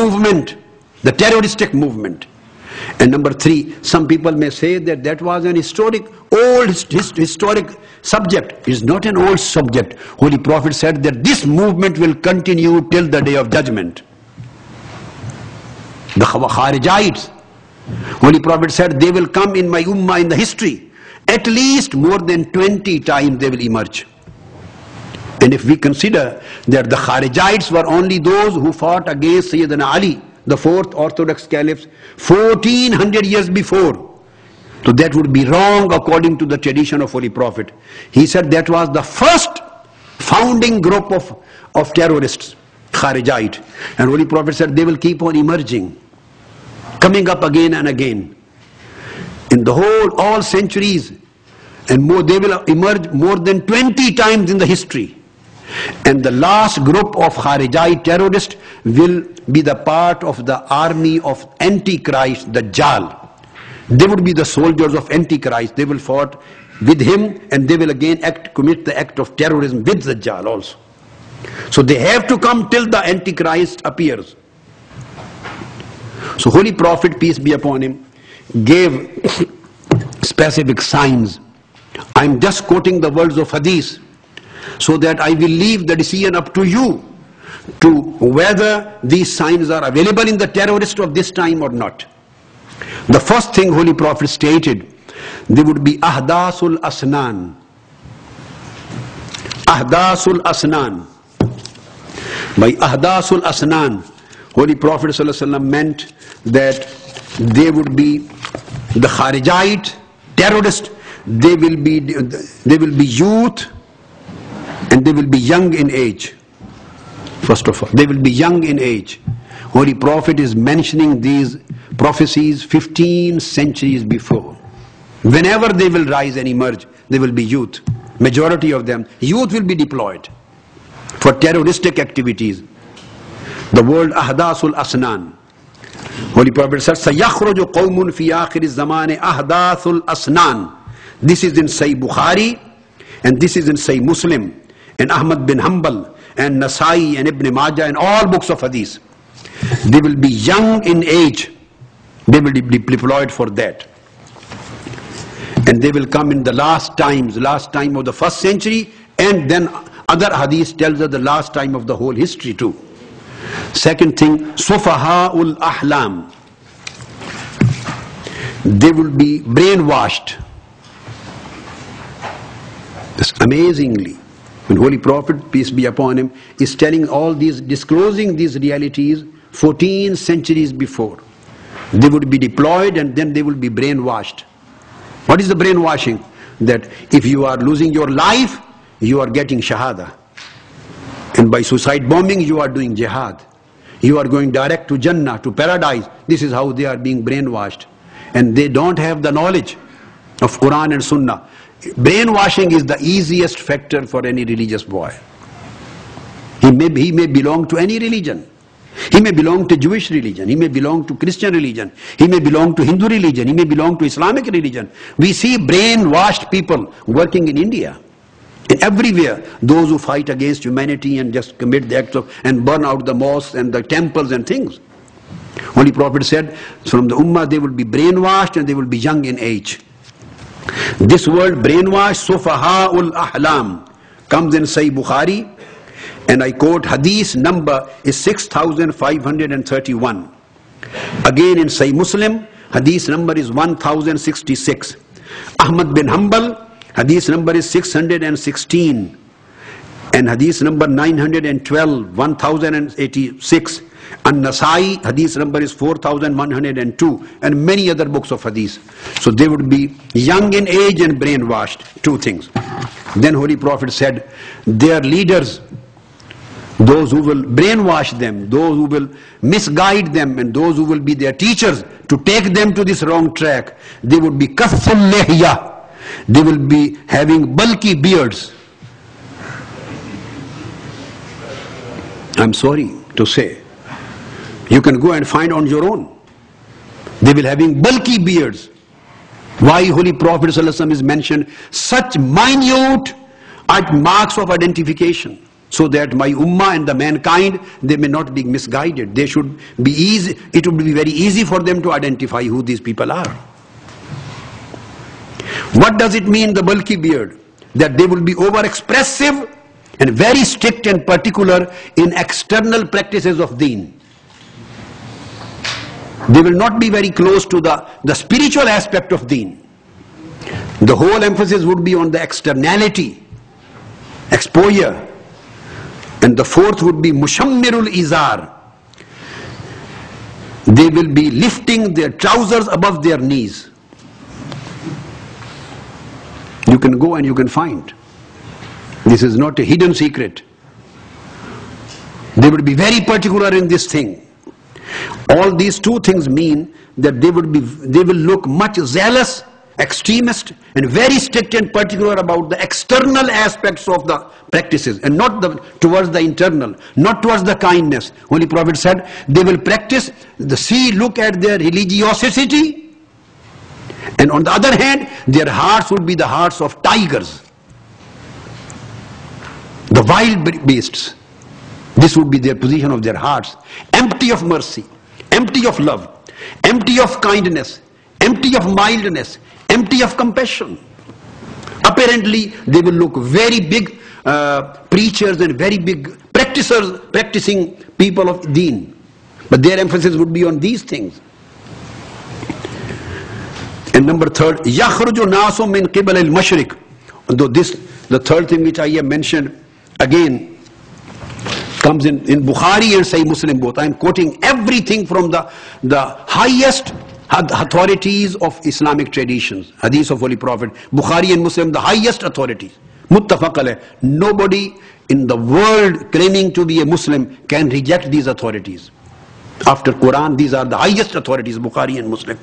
movement, the terroristic movement. And number three, some people may say that that was an historic subject. It is not an old subject. Holy Prophet said that this movement will continue till the day of judgment. The Kharijites, Holy Prophet said, they will come in my ummah in the history. At least more than 20 times they will emerge. And if we consider that the Kharijites were only those who fought against Sayyidina Ali, the fourth Orthodox Caliph, 1400 years before, so that would be wrong according to the tradition of Holy Prophet. He said that was the first founding group of terrorists, Kharijite. And Holy Prophet said they will keep on emerging, coming up again and again. In the whole, all centuries, and more, they will emerge more than 20 times in the history. And the last group of Kharijite terrorists will be the part of the army of Antichrist, the Dajjal. They would be the soldiers of Antichrist. They will fight with him, and they will again commit the act of terrorism with the Dajjal also. So they have to come till the Antichrist appears. So Holy Prophet, peace be upon him, gave specific signs. I'm just quoting the words of Hadith, so that I will leave the decision up to you to whether these signs are available in the terrorist of this time or not. The first thing Holy Prophet stated, there would be ahdasul asnan. Ahdasul asnan. By ahdasul asnan, Holy Prophet ﷺ meant that they would be the Kharijite terrorists. They will be youth, and they will be young in age. First of all, they will be young in age. Holy Prophet is mentioning these prophecies 15 centuries before. Whenever they will rise and emerge, they will be youth. Majority of them, youth will be deployed for terroristic activities. The word ahdasul asnan. Holy Prophet said, "Sayakhruju qawmun fi akhir az-zaman ahdathul asnan." This is in Sahih Bukhari, and this is in Sahih Muslim, and Ahmad bin Hanbal, and Nasai, and Ibn Majah, and all books of Hadith. They will be young in age. They will be deployed for that. And they will come in the last time of the first century, and then other Hadith tells us the last time of the whole history too. Second thing, Sufaha'ul Ahlam. They will be brainwashed. Amazingly, when Holy Prophet, peace be upon him, is telling all these, disclosing these realities 14 centuries before. They would be deployed, and then they will be brainwashed. What is the brainwashing? That if you are losing your life, you are getting shahada. And by suicide bombing, you are doing jihad. You are going direct to Jannah, to paradise. This is how they are being brainwashed. And they don't have the knowledge of Quran and Sunnah. Brainwashing is the easiest factor for any religious boy. He may belong to any religion. He may belong to Jewish religion. He may belong to Christian religion. He may belong to Hindu religion. He may belong to Islamic religion. We see brainwashed people working in India. And everywhere, those who fight against humanity and just commit the acts of, and burn out the mosques and the temples and things. Holy Prophet said, from the Ummah they will be brainwashed, and they will be young in age. This word brainwash, Sufaha'ul Ahlam, comes in Sahih Bukhari, and I quote, Hadith number is 6531. Again in Sahih Muslim, Hadith number is 1066. Ahmad bin Hanbal, Hadith number is 616. And Hadith number 912, 1086. And Nasai, Hadith number is 4102, and many other books of Hadith. So they would be young in age and brainwashed. Two things. Then Holy Prophet said, their leaders, those who will brainwash them, those who will misguide them, and those who will be their teachers to take them to this wrong track, they would be kathul lihya. They will be having bulky beards. I'm sorry to say. You can go and find on your own. They will having bulky beards. Why Holy Prophet ﷺ is mentioned such minute marks of identification? so that my ummah and the mankind, they may not be misguided. They should be easy. It would be very easy for them to identify who these people are. What does it mean, the bulky beard? That they will be over-expressive and very strict and particular in external practices of deen. They will not be very close to the spiritual aspect of deen. The whole emphasis would be on the externality, exposure. And the fourth would be mushammirul izar. They will be lifting their trousers above their knees. You can go and you can find. This is not a hidden secret. They would be very particular in this thing. All these two things mean that they will look much zealous, extremist, and very strict and particular about the external aspects of the practices, and not towards the internal, not towards the kindness. Holy Prophet said they will practice look at their religiosity, and on the other hand, their hearts would be the hearts of tigers, the wild beasts. This would be their position of their hearts, empty of mercy, empty of love, empty of kindness, empty of mildness, empty of compassion. Apparently, they will look very big preachers and very big practicing people of deen. But their emphasis would be on these things. And number third, يَخْرُجُ نَاسٌ مِنْ قِبَلِ الْمَشْرِقِ. Though the third thing which I have mentioned, again, comes in Bukhari and Sahih Muslim both. I am quoting everything from the highest authorities of Islamic traditions. Hadith of Holy Prophet. Bukhari and Muslim, the highest authorities. Muttafaq alayh. Nobody in the world claiming to be a Muslim can reject these authorities. After Quran, these are the highest authorities, Bukhari and Muslim.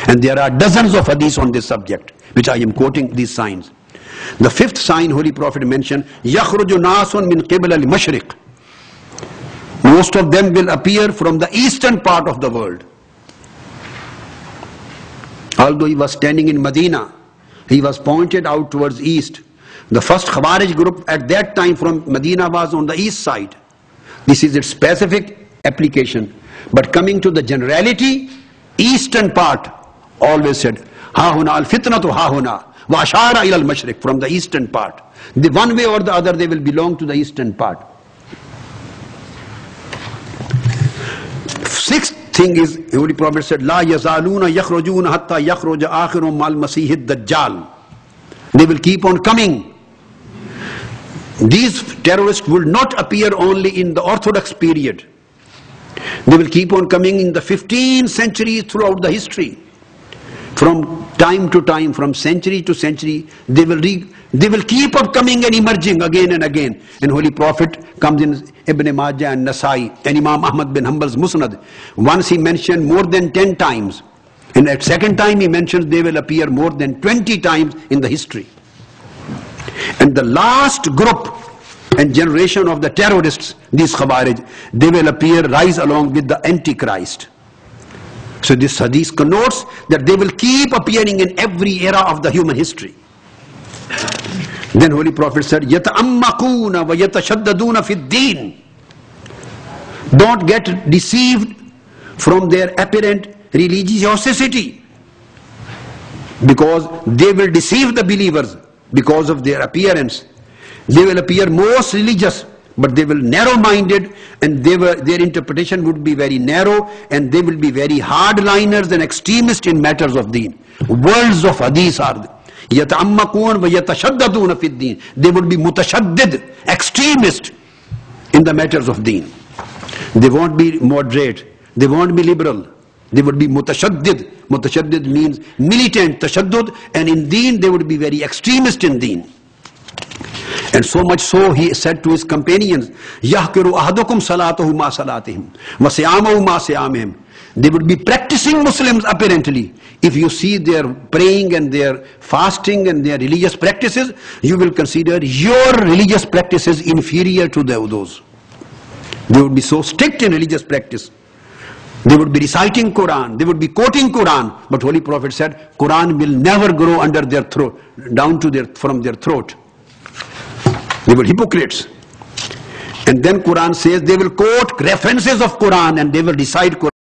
And there are dozens of hadiths on this subject, which I am quoting these signs. The fifth sign Holy Prophet mentioned, يَخْرُجُ نَاسٌ مِنْ قِبَلَ الْمَشْرِقِ. Most of them will appear from the eastern part of the world. Although he was standing in Medina, he was pointed out towards east. The first Khawarij group at that time from Medina was on the east side. This is its specific application. But coming to the generality, eastern part always said, Ha huna al-fitnatu ha huna wa ashara ila al-mashriq, from the eastern part. The one way or the other they will belong to the eastern part. Sixth thing is, Holy Prophet said, La yazaluna yakhrujuna hatta yakhruja akhirum mal masihid dajjal. They will keep on coming. These terrorists will not appear only in the Orthodox period. They will keep on coming in the 15th century throughout the history. From time to time, from century to century, they will keep on coming and emerging again and again. And Holy Prophet comes in Ibn Majah and Nasai and Imam Ahmad bin Hanbal's Musnad. Once he mentioned more than 10 times. And at second time he mentions they will appear more than 20 times in the history. And the last group and generation of the terrorists, these Khawarij, they will rise along with the Antichrist. So this hadith connotes that they will keep appearing in every era of the human history. Then Holy Prophet said, يَتَأَمَّقُونَ وَيَتَشَدَّدُونَ فِي الدِّينِ. Don't get deceived from their apparent religiosity, because they will deceive the believers because of their appearance. They will appear most religious, but they will narrow-minded, and their interpretation would be very narrow, and they will be very hardliners and extremists in matters of deen. Worlds of hadith are there. يَتَأَمَّقُونَ وَيَتَشَدَّدُونَ فِي الدِّينِ. They would be mutashaddid, extremist in the matters of deen. They won't be moderate. They won't be liberal. They would be mutashaddid. Mutashaddid means militant, tashaddud, and in deen they would be very extremist in deen. And so much so he said to his companions, يَحْكِرُ أَحَدُكُمْ صَلَاتَهُ مَا صَلَاتِهِمْ وَصِيَامَهُ مَا صِيَامِهِمْ. They would be practicing Muslims apparently. If you see their praying and their fasting and their religious practices, you will consider your religious practices inferior to those. They would be so strict in religious practice. They would be reciting Quran, they would be quoting Quran, but Holy Prophet said, Quran will never grow under their throat, from their throat. They were hypocrites. And then Quran says they will quote references of Quran and they will decide Quran.